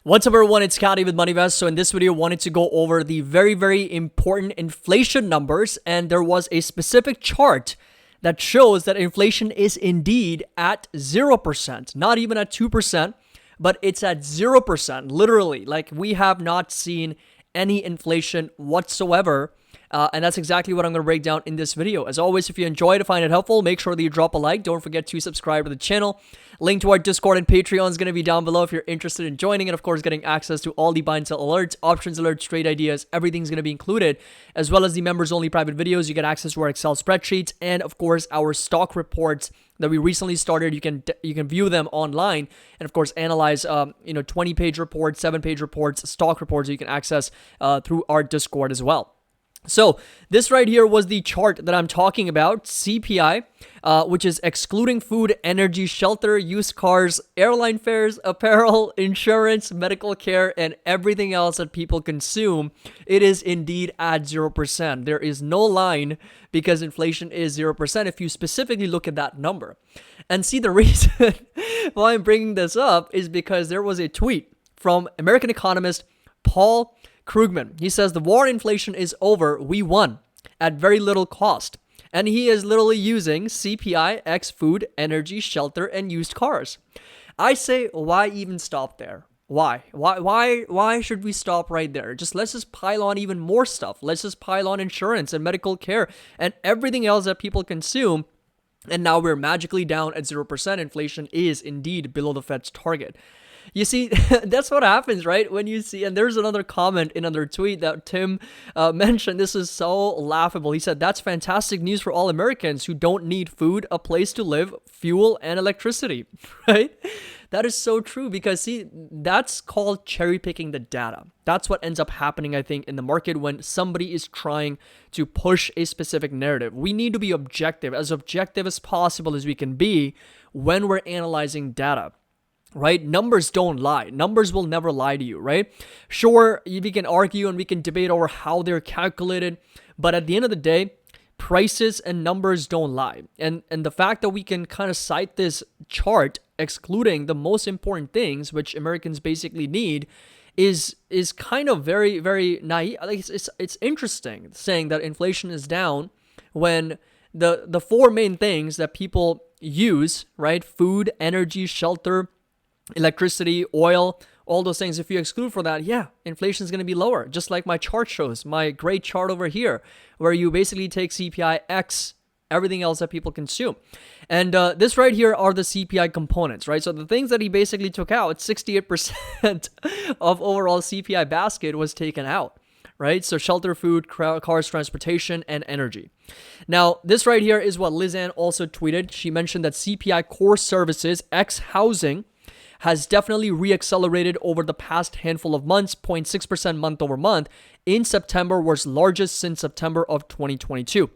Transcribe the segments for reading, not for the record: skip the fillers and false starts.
What's up everyone, it's Scotty with MoneyVest. So in this video, I wanted to go over the very important inflation numbers, and there was a specific chart that shows that inflation is indeed at 0%, not even at 2%, but it's at 0%, literally. Like, we have not seen any inflation whatsoever. And that's exactly what I'm going to break down in this video. As always, if you enjoyed it, find it helpful, make sure that you drop a like. Don't forget to subscribe to the channel. Link to our Discord and Patreon is going to be down below if you're interested in joining. And of course, getting access to all the buy and sell alerts, options alerts, trade ideas, everything's going to be included, as well as the members-only private videos. You get access to our Excel spreadsheets and, of course, our stock reports that we recently started. You can view them online and, of course, analyze 20-page reports, 7-page reports, stock reports that you can access through our Discord as well. So this right here was the chart that I'm talking about, CPI, which is excluding food, energy, shelter, used cars, airline fares, apparel, insurance, medical care, and everything else that people consume. It is indeed at 0%. There is no line because inflation is 0% if you specifically look at that number. And see, the reason why I'm bringing this up is because there was a tweet from American economist Paul Krugman. He says the war on inflation is over. We won at very little cost. And he is literally using CPI, X food, energy, shelter, and used cars. I say, why even stop there? Why? Why should we stop right there? Let's just pile on even more stuff. Let's just pile on insurance and medical care and everything else that people consume. And now we're magically down at 0%. Inflation is indeed below the Fed's target. You see, that's what happens, right? When you see, and there's another comment in another tweet that Tim mentioned. This is so laughable. He said, that's fantastic news for all Americans who don't need food, a place to live, fuel, and electricity, right? That is so true because, see, that's called cherry picking the data. That's what ends up happening, I think, in the market when somebody is trying to push a specific narrative. We need to be objective as possible as we can be when we're analyzing data. Right? Numbers don't lie. Numbers will never lie to you, right? Sure, we can argue and we can debate over how they're calculated, but at the end of the day, prices and numbers don't lie. And the fact that we can kind of cite this chart excluding the most important things which Americans basically need is kind of very naive. Like, it's interesting saying that inflation is down when the four main things that people use, right? Food, energy, shelter, electricity, oil, all those things. If you exclude for that, yeah, inflation is going to be lower. Just like my chart shows, my great chart over here, where you basically take CPI X, everything else that people consume. And this right here are the CPI components, right? So the things that he basically took out, 68% of overall CPI basket was taken out, right? So shelter, food, cars, transportation, and energy. Now, this right here is what Liz Ann also tweeted. She mentioned that CPI core services, X housing, has definitely reaccelerated over the past handful of months, 0.6% month over month. In September was largest since September of 2022.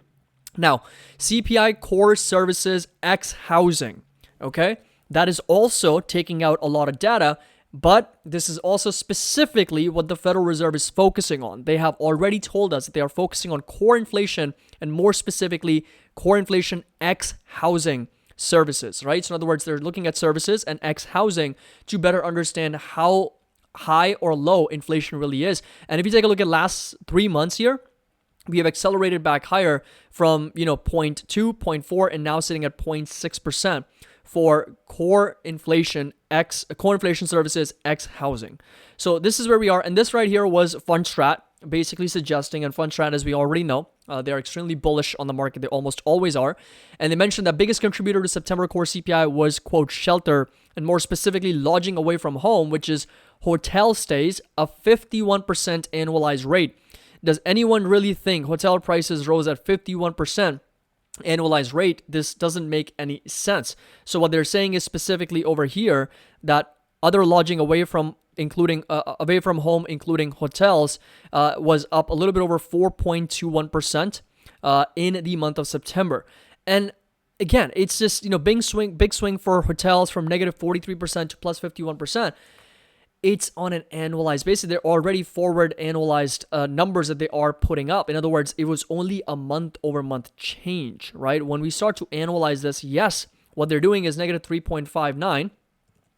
Now, CPI core services X housing, okay? That is also taking out a lot of data, but this is also specifically what the Federal Reserve is focusing on. They have already told us that they are focusing on core inflation and more specifically core inflation X housing services, right? So in other words, they're looking at services and X housing to better understand how high or low inflation really is. And if you take a look at last 3 months here, we have accelerated back higher from 0.2, 0.4, and now sitting at 0.6% for core inflation services X housing. So this is where we are, and this right here was Fundstrat basically suggesting, and Fundstrat, as we already know, they're extremely bullish on the market. They almost always are. And they mentioned that biggest contributor to September core CPI was, quote, shelter, and more specifically lodging away from home, which is hotel stays, a 51% annualized rate. Does anyone really think hotel prices rose at 51% annualized rate? This doesn't make any sense. So what they're saying is specifically over here that other lodging away from home, including hotels, was up a little bit over 4.21% in the month of September. And again, it's just big swing for hotels from negative 43% to plus 51%. It's on an annualized basis. They're already forward annualized numbers that they are putting up. In other words, it was only a month over month change, right? When we start to analyze this, yes, what they're doing is negative 3.59,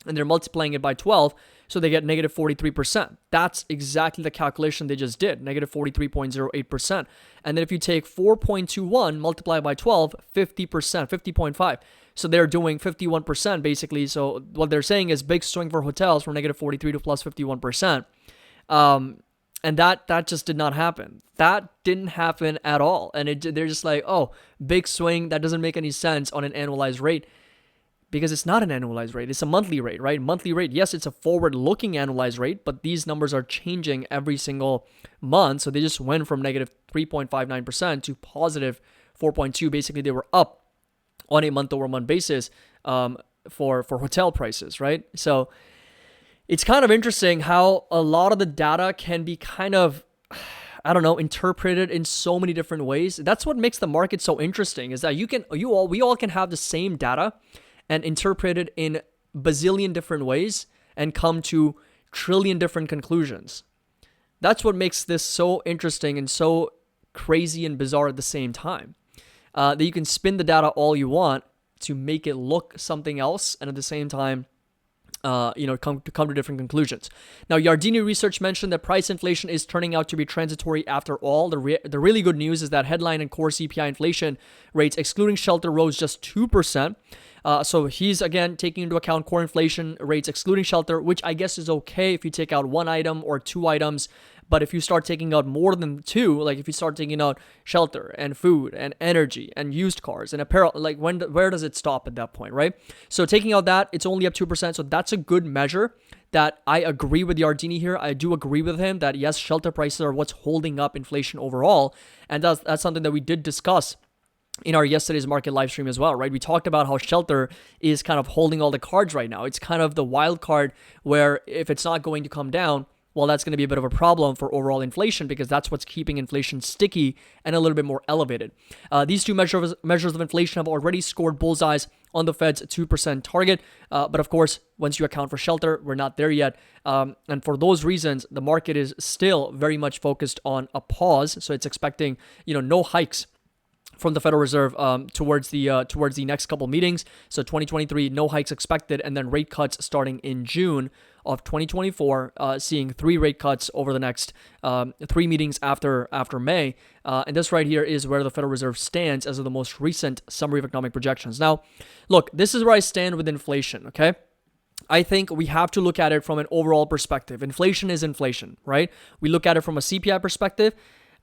and they're multiplying it by 12. So they get negative 43%. That's exactly the calculation they just did, negative 43.08%. And then if you take 4.21 multiplied by 12, 50%, 50.5. So they're doing 51% basically. So what they're saying is big swing for hotels from negative 43 to plus 51%. And that just did not happen. That didn't happen at all. And they're just like, oh, big swing. That doesn't make any sense on an annualized rate, because it's not an annualized rate. It's a monthly rate, right? Monthly rate. Yes, it's a forward-looking annualized rate, but these numbers are changing every single month. So they just went from negative 3.59% to positive 4.2. Basically, they were up on a month-over-month basis for hotel prices, right? So it's kind of interesting how a lot of the data can be kind of, I don't know, interpreted in so many different ways. That's what makes the market so interesting, is that we all can have the same data and interpret it in bazillion different ways and come to trillion different conclusions. That's what makes this so interesting and so crazy and bizarre at the same time. That you can spin the data all you want to make it look something else, and at the same time, come to different conclusions. Now, Yardeni research mentioned that price inflation is turning out to be transitory after all. The really good news is that headline and core CPI inflation rates, excluding shelter, rose just 2%. So he's, again, taking into account core inflation rates, excluding shelter, which I guess is okay if you take out one item or two items. But if you start taking out more than two, like if you start taking out shelter and food and energy and used cars and apparel, like where does it stop at that point, right? So taking out that, it's only up 2%. So that's a good measure that I agree with Yardeni here. I do agree with him that yes, shelter prices are what's holding up inflation overall. And that's something that we did discuss in our yesterday's market live stream as well, right? We talked about how shelter is kind of holding all the cards right now. It's kind of the wild card where if it's not going to come down, well, that's going to be a bit of a problem for overall inflation, because that's what's keeping inflation sticky and a little bit more elevated. These two measures of inflation have already scored bullseyes on the Fed's 2% target. But of course, once you account for shelter, we're not there yet. And for those reasons, the market is still very much focused on a pause. So it's expecting, no hikes from the Federal Reserve towards the next couple meetings. So 2023, no hikes expected, and then rate cuts starting in June of 2024, seeing 3 rate cuts over the next 3 meetings after May. And this right here is where the Federal Reserve stands as of the most recent summary of economic projections. Now, look, this is where I stand with inflation, okay? I think we have to look at it from an overall perspective. Inflation is inflation, right? We look at it from a CPI perspective.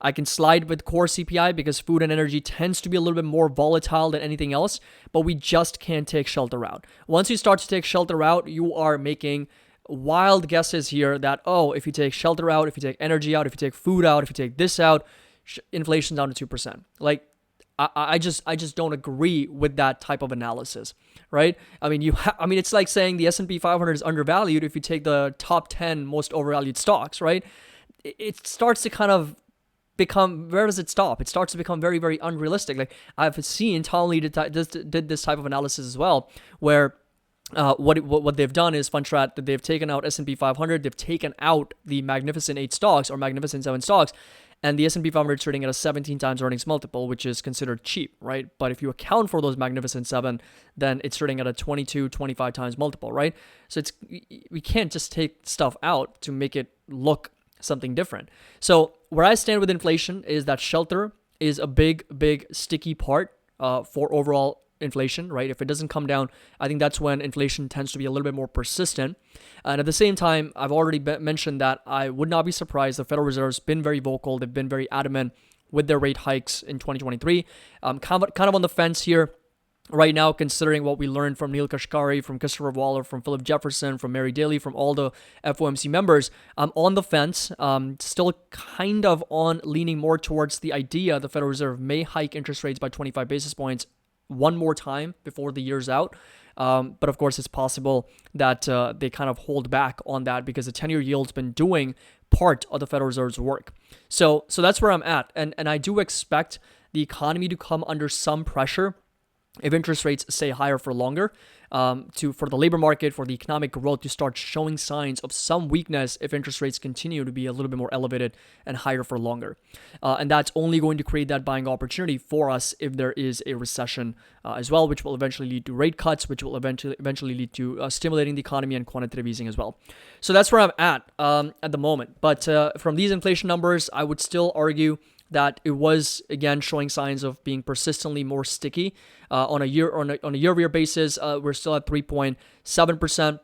I can slide with core CPI because food and energy tends to be a little bit more volatile than anything else, but we just can't take shelter out. Once you start to take shelter out, you are making wild guesses here that, if you take shelter out, if you take energy out, if you take food out, if you take this out, inflation's down to 2%. Like, I just don't agree with that type of analysis, right? I mean, it's like saying the S&P 500 is undervalued if you take the top 10 most overvalued stocks, right? It starts to kind of become, where does it stop? It starts to become very, very unrealistic. Like, I've seen Tom Lee did this type of analysis as well, where what they've done is Fundstrat, that they've taken out S&P 500, they've taken out the Magnificent 8 stocks or Magnificent 7 stocks, and the S&P 500 is trading at a 17 times earnings multiple, which is considered cheap, right? But if you account for those Magnificent 7, then it's trading at a 22, 25 times multiple, right? So we can't just take stuff out to make it look something different. So where I stand with inflation is that shelter is a big, big sticky part for overall inflation, right? If it doesn't come down, I think that's when inflation tends to be a little bit more persistent. And at the same time, I've already mentioned that I would not be surprised. The Federal Reserve's been very vocal. They've been very adamant with their rate hikes in 2023. Kind of on the fence here right now, considering what we learned from Neil Kashkari, from Christopher Waller, from Philip Jefferson, from Mary Daly, from all the FOMC members. I'm on the fence, still kind of on leaning more towards the idea the Federal Reserve may hike interest rates by 25 basis points one more time before the year's out. But of course, it's possible that they kind of hold back on that because the 10-year yield's been doing part of the Federal Reserve's work. So that's where I'm at. And I do expect the economy to come under some pressure if interest rates stay higher for longer, for the labor market, for the economic growth to start showing signs of some weakness if interest rates continue to be a little bit more elevated and higher for longer. And that's only going to create that buying opportunity for us if there is a recession as well, which will eventually lead to rate cuts, which will eventually lead to stimulating the economy and quantitative easing as well. So that's where I'm at the moment. But from these inflation numbers, I would still argue that it was again showing signs of being persistently more sticky. On a year-over-year basis, we're still at 3.7%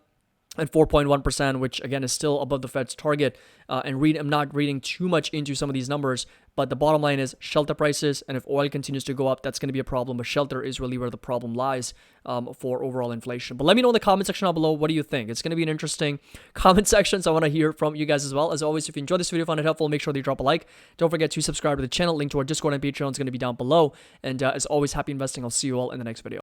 and 4.1%, which again is still above the Fed's target. I'm not reading too much into some of these numbers, but the bottom line is shelter prices, and if oil continues to go up, that's going to be a problem. But shelter is really where the problem lies for overall inflation. But let me know in the comment section down below, what do you think? It's going to be an interesting comment section, so I want to hear from you guys as well. As always, if you enjoyed this video, found it helpful, make sure that you drop a like. Don't forget to subscribe to the channel. Link to our Discord and Patreon is going to be down below. And as always, happy investing. I'll see you all in the next video.